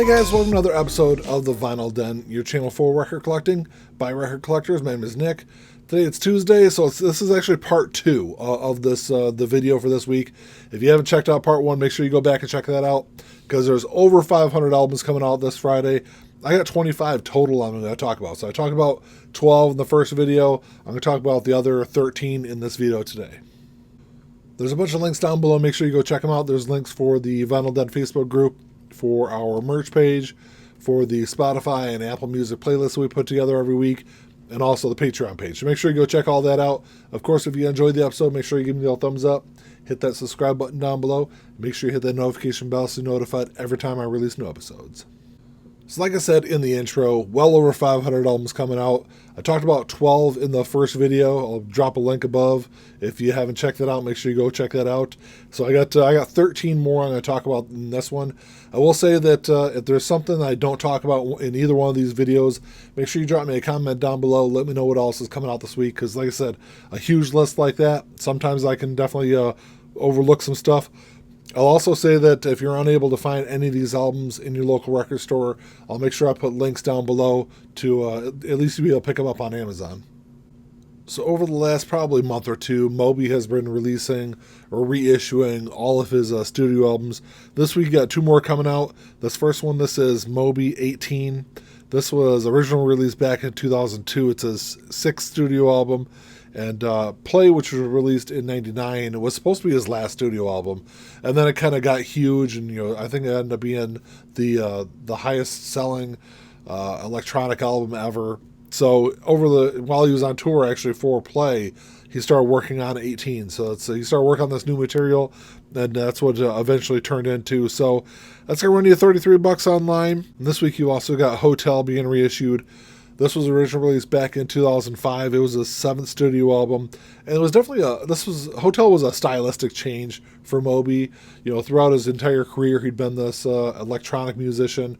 Hey guys, welcome to another episode of the Vinyl Den, your channel for record collecting by record collectors. My name is Nick. Today it's Tuesday, so this is actually part 2 of this the video for this week. If you haven't checked out part 1, make sure you go back and check that out, because there's over 500 albums coming out this Friday. I got 25 total I'm going to talk about. So I talked about 12 in the first video. I'm going to talk about the other 13 in this video today. There's a bunch of links down below. Make sure you go check them out. There's links for the Vinyl Den Facebook group, for our merch page, for the Spotify and Apple Music playlists we put together every week, and also the Patreon page. So make sure you go check all that out. Of course, if you enjoyed the episode, make sure you give me the old thumbs up. Hit that subscribe button down below. Make sure you hit that notification bell so you're notified every time I release new episodes. So like I said in the intro, well over 500 albums coming out. I talked about 12 in the first video. I'll drop a link above. If you haven't checked it out, make sure you go check that out. So I got 13 more I'm going to talk about in this one. I will say that if there's something I don't talk about in either one of these videos, make sure you drop me a comment down below. Let me know what else is coming out this week, because like I said, a huge list like that, sometimes I can definitely overlook some stuff. I'll also say that if you're unable to find any of these albums in your local record store, I'll make sure I put links down below to at least be able to pick them up on Amazon. So over the last probably month or two, Moby has been releasing or reissuing all of his studio albums. This week, got 2 more coming out. This first one, this is Moby 18. This was originally released back in 2002. It's his 6th studio album. And Play, which was released in '99, it was supposed to be his last studio album, and then it kind of got huge, and I think it ended up being the highest selling electronic album ever. So while he was on tour, actually for Play, he started working on 18. So he started working on this new material, and that's what eventually turned into. So that's gonna run you $33 online. And this week you also got Hotel being reissued. This was originally released back in 2005. It was his 7th studio album, and it was definitely Hotel was a stylistic change for Moby. Throughout his entire career, he'd been this electronic musician,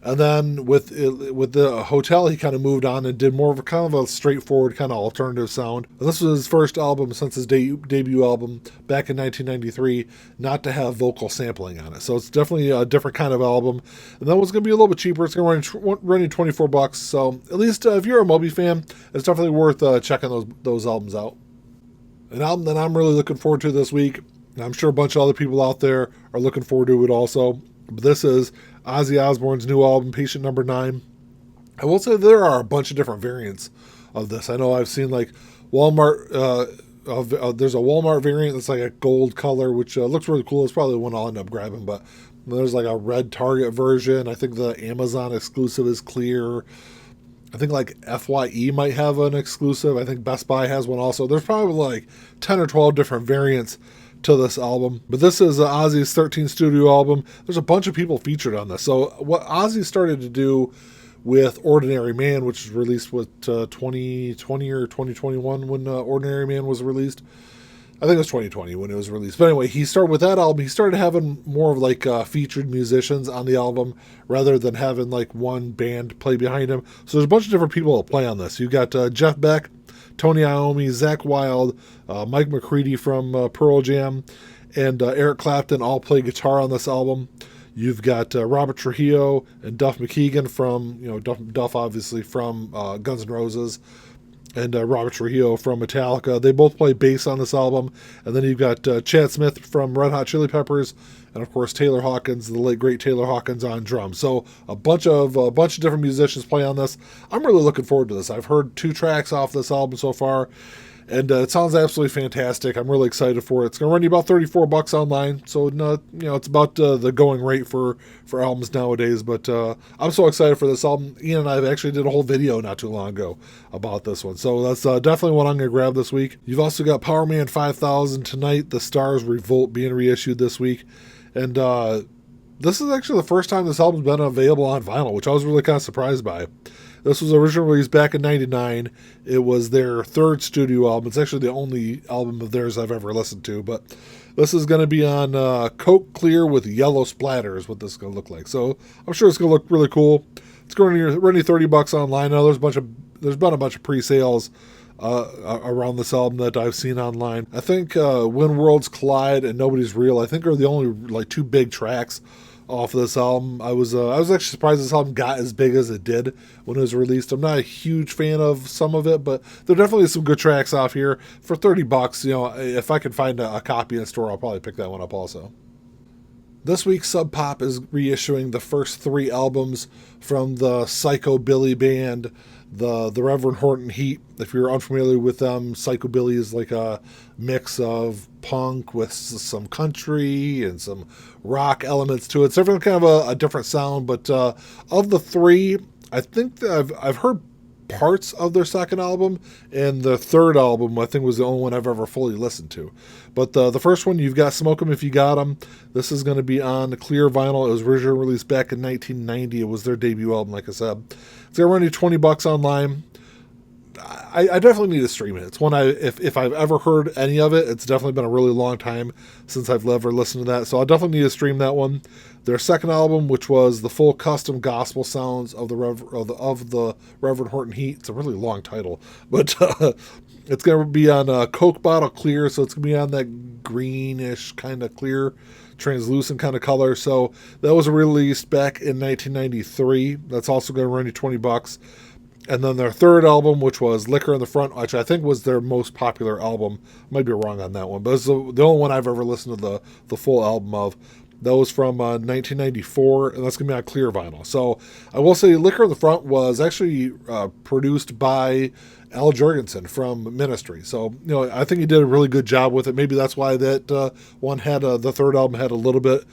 and then with the Hotel, he kind of moved on and did more of a straightforward kind of alternative sound. And this was his first album since his debut album back in 1993, not to have vocal sampling on it. So it's definitely a different kind of album. And that one's going to be a little bit cheaper. It's going to run you $24. So at least if you're a Moby fan, it's definitely worth checking those albums out. An album that I'm really looking forward to this week, and I'm sure a bunch of other people out there are looking forward to it also. But this is Ozzy Osbourne's new album, Patient Number 9. I will say there are a bunch of different variants of this. I know I've seen like Walmart, there's a Walmart variant that's like a gold color, which looks really cool. It's probably the one I'll end up grabbing, but there's like a red Target version. I think the Amazon exclusive is clear. I think like FYE might have an exclusive. I think Best Buy has one also. There's probably like 10 or 12 different variants to this album, but this is Ozzy's 13th studio album. There's a bunch of people featured on this. So what Ozzy started to do with Ordinary Man, which was released with 2020 or 2021 when Ordinary Man was released. I think it was 2020 when it was released. But anyway, he started with that album. He started having more of like featured musicians on the album rather than having like one band play behind him. So there's a bunch of different people that play on this. You got Jeff Beck, Tony Iommi, Zakk Wylde, Mike McCready from Pearl Jam, and Eric Clapton all play guitar on this album. You've got Robert Trujillo and Duff McKagan from, Duff obviously from Guns N' Roses, and Robert Trujillo from Metallica. They both play bass on this album. And then you've got Chad Smith from Red Hot Chili Peppers, and of course Taylor Hawkins, the late great Taylor Hawkins, on drums. So a bunch of different musicians play on this. I'm really looking forward to this. I've heard 2 tracks off this album so far, and it sounds absolutely fantastic. I'm really excited for it. It's going to run you about $34 online, so it's about the going rate for albums nowadays. But I'm so excited for this album. Ian and I actually did a whole video not too long ago about this one, so that's definitely one I'm going to grab this week. You've also got Powerman 5000 Tonight, The Stars Revolt being reissued this week, and this is actually the first time this album's been available on vinyl, which I was really kind of surprised by. This was originally released back in '99. It was their 3rd studio album. It's actually the only album of theirs I've ever listened to, but this is going to be on Coke Clear with yellow splatter is what this is going to look like. So I'm sure it's going to look really cool. It's going to run you $30 online. Now there's been a bunch of pre-sales around this album that I've seen online. I think When Worlds Collide and Nobody's Real, I think, are the only like two big tracks off of this album. I was actually surprised this album got as big as it did when it was released. I'm not a huge fan of some of it, but there are definitely some good tracks off here. For $30, you know, if I can find a copy in a store, I'll probably pick that one up also. This week, Sub Pop is reissuing the first three albums from the Psychobilly band, the Reverend Horton Heat. If you're unfamiliar with them, Psychobilly is like a mix of punk with some country and some rock elements to it. It's definitely kind of a different sound, but of the three, I think that I've heard parts of their second album, and the third album I think was the only one I've ever fully listened to. But the first one, You've Got Smoke 'Em If You Got 'Em, this is going to be on clear vinyl. It was originally released back in 1990. It was their debut album, like I said. It's going to run you $20 online. I definitely need to stream it. It's one if I've ever heard any of it, it's definitely been a really long time since I've ever listened to that. So I'll definitely need to stream that one. Their second album, which was the full custom gospel sounds of the Reverend Horton Heat. It's a really long title, but it's going to be on Coke bottle clear, so it's going to be on that greenish kind of clear, translucent kind of color. So that was released back in 1993. That's also going to run you $20. And then their third album, which was Liquor in the Front, which I think was their most popular album. Might be wrong on that one, but it's the only one I've ever listened to the full album of. That was from 1994, and that's going to be on clear vinyl. So I will say Liquor in the Front was actually produced by Al Jurgensen from Ministry. So, you know, I think he did a really good job with it. Maybe that's why that one had the third album had a little bit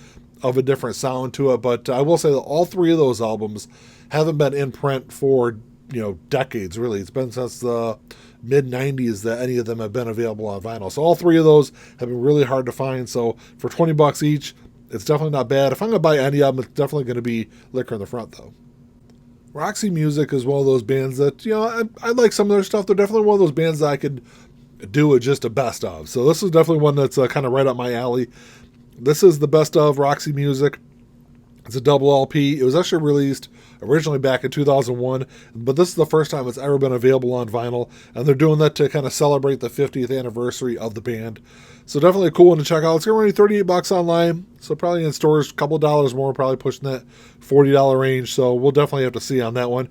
of a different sound to it. But I will say that all three of those albums haven't been in print for, you know, decades, really. It's been since the mid-90s that any of them have been available on vinyl. So all three of those have been really hard to find. So for $20 each, it's definitely not bad. If I'm going to buy any of them, it's definitely going to be Liquor in the Front, though. Roxy Music is one of those bands that, you know, I like some of their stuff. They're definitely one of those bands that I could do it just a best of. So this is definitely one that's kind of right up my alley. This is the best of Roxy Music. It's a double LP. It was actually released originally back in 2001, but this is the first time it's ever been available on vinyl, and they're doing that to kind of celebrate the 50th anniversary of the band. So definitely a cool one to check out. It's going to run you $38 online, so probably in stores a couple of dollars more, probably pushing that $40 range, so we'll definitely have to see on that one.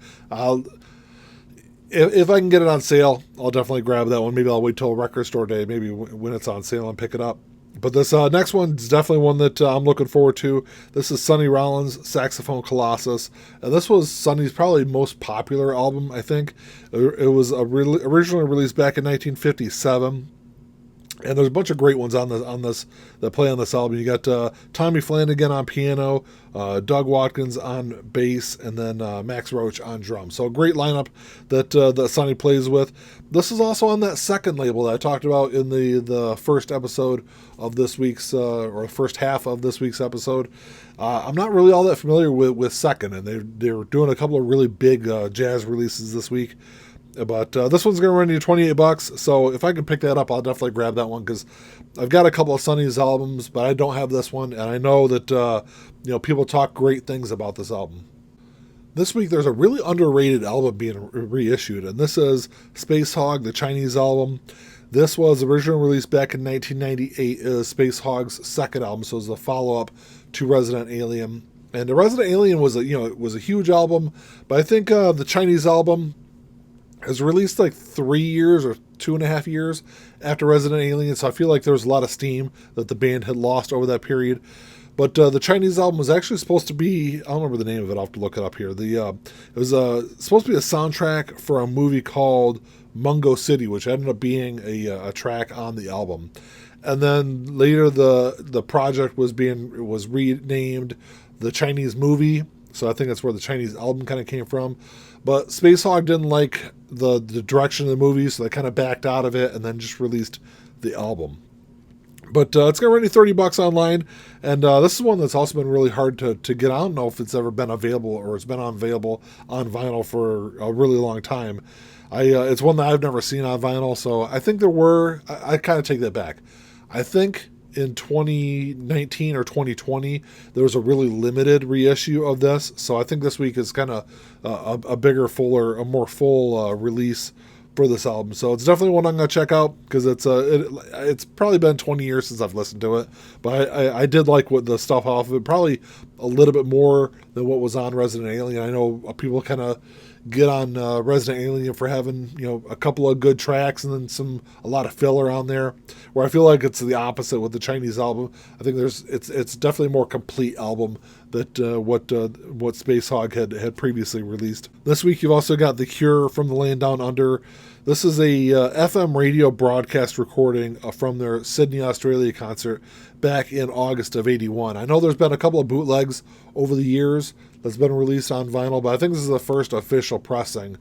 If I can get it on sale, I'll definitely grab that one. Maybe I'll wait till record store day, maybe when it's on sale, and pick it up. But this next one is definitely one that I'm looking forward to. This is Sonny Rollins' Saxophone Colossus. And this was Sonny's probably most popular album, I think. It was originally released back in 1957. And there's a bunch of great ones on this that play on this album. You got Tommy Flanagan on piano, Doug Watkins on bass, and then Max Roach on drums. So a great lineup that Sonny plays with. This is also on that second label that I talked about in the first episode of this week's, or first half of this week's episode. I'm not really all that familiar with Second, and they're doing a couple of really big jazz releases this week. But this one's going to run you $28, so if I can pick that up, I'll definitely grab that one, because I've got a couple of Sonny's albums, but I don't have this one, and I know that you know, people talk great things about this album. This week, there's a really underrated album being reissued, and this is Spacehog, the Chinese album. This was originally released back in 1998 as Spacehog's second album, so it was a follow-up to Resident Alien. And the Resident Alien was a huge album, but I think the Chinese album was released like 3 years or 2.5 years after Resident Alien, so I feel like there was a lot of steam that the band had lost over that period. But the Chinese album was actually supposed to be, I don't remember the name of it, I'll have to look it up here. It was supposed to be a soundtrack for a movie called Mungo City, which ended up being a track on the album. And then later the project was renamed The Chinese Movie, so I think that's where the Chinese album kind of came from. But Spacehog didn't like the direction of the movie, so they kind of backed out of it and then just released the album. But it's going to run you $30 online, and this is one that's also been really hard to get. I don't know if it's ever been available, or it's been available on vinyl for a really long time. It's one that I've never seen on vinyl, so I think there were. I kind of take that back. I think in 2019 or 2020 there was a really limited reissue of this, so I think this week is kind of a more full release for this album. So it's definitely one I'm going to check out because it's probably been 20 years since I've listened to it. But I did like what the stuff off of it, probably a little bit more than what was on Resident Alien. I know people kind of get on Resident Alien for having, a couple of good tracks and then a lot of filler on there, where I feel like it's the opposite with the Chinese album. I think it's definitely a more complete album that what Spacehog had previously released. This week you've also got The Cure from the Land Down Under. This is a FM radio broadcast recording from their Sydney, Australia concert back in August of '81. I know there's been a couple of bootlegs over the years that's been released on vinyl, but I think this is the first official pressing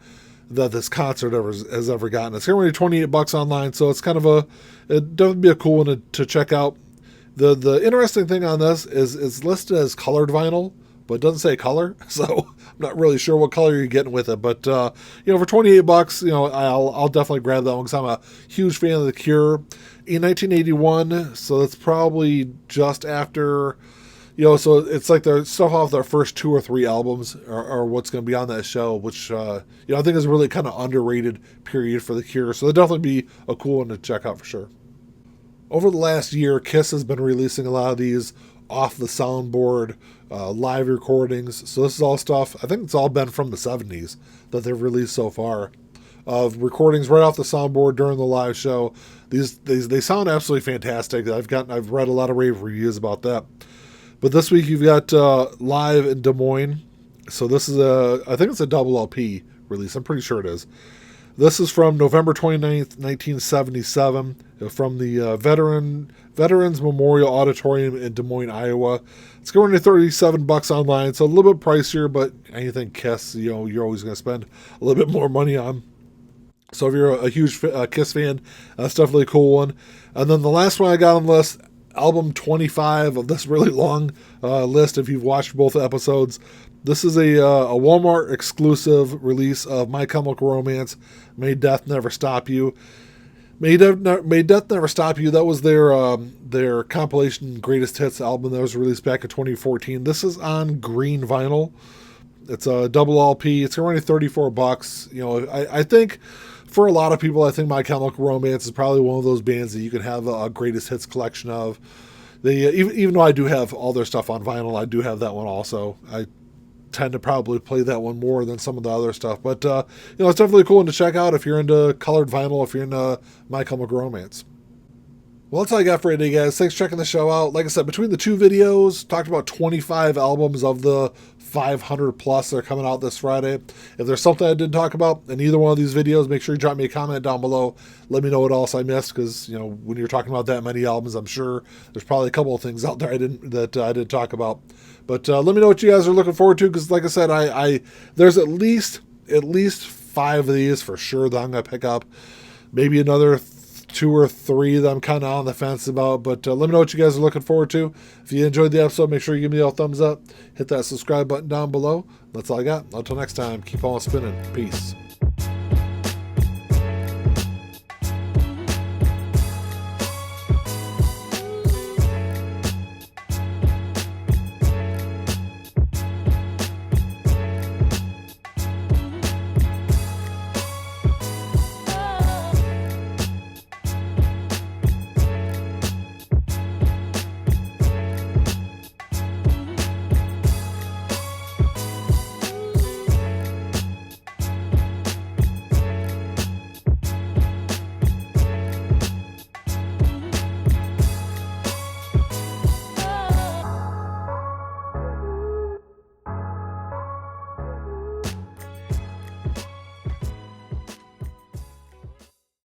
that this concert has ever gotten. It's currently $28 online, so it's kind of it'd definitely be a cool one to check out. The interesting thing on this is it's listed as colored vinyl, but it doesn't say color, so I'm not really sure what color you're getting with it. But for $28, I'll definitely grab that one because I'm a huge fan of The Cure. In 1981, so it's probably just after, so it's like their stuff off their first 2 or 3 albums are what's going to be on that show, which I think is a really kind of underrated period for The Cure. So it'll definitely be a cool one to check out for sure. Over the last year, Kiss has been releasing a lot of these off the soundboard live recordings. So this is all stuff, I think it's all been from the 70s that they've released so far, of recordings right off the soundboard during the live show. They sound absolutely fantastic. I've read a lot of rave reviews about that. But this week you've got Live in Des Moines. So this is I think it's a double LP release. I'm pretty sure it is. This is from November 29th, 1977, from the Veterans Memorial Auditorium in Des Moines, Iowa. It's going to $37 online. It's a little bit pricier, but anything Kiss, you're always going to spend a little bit more money on. So if you're a huge Kiss fan, that's definitely a cool one. And then the last one I got on the list, album 25 of this really long list, if you've watched both episodes. This is a Walmart exclusive release of My Chemical Romance, May Death Never Stop You. May Death Never Stop You, that was their compilation Greatest Hits album that was released back in 2014. This is on green vinyl. It's a double LP. It's only $34. I think for a lot of people, I think My Chemical Romance is probably one of those bands that you can have a Greatest Hits collection of. Even though I do have all their stuff on vinyl, I do have that one also. I tend to probably play that one more than some of the other stuff. But, it's definitely a cool one to check out if you're into colored vinyl, if you're into My Chemical Romance. Well, that's all I got for you today, guys. Thanks for checking the show out. Like I said, between the 2 videos, talked about 25 albums of the 500 plus that are coming out this Friday. If there's something I didn't talk about in either one of these videos, make sure you drop me a comment down below. Let me know what else I missed, because when you're talking about that many albums, I'm sure there's probably a couple of things out there I didn't talk about. But let me know what you guys are looking forward to, because like I said, I there's at least 5 of these for sure that I'm gonna pick up. Maybe another 2 or 3 that I'm kind of on the fence about, but let me know what you guys are looking forward to. If you enjoyed the episode, make sure you give me a thumbs up, hit that subscribe button down below. That's all I got. Until next time, keep on spinning. Peace.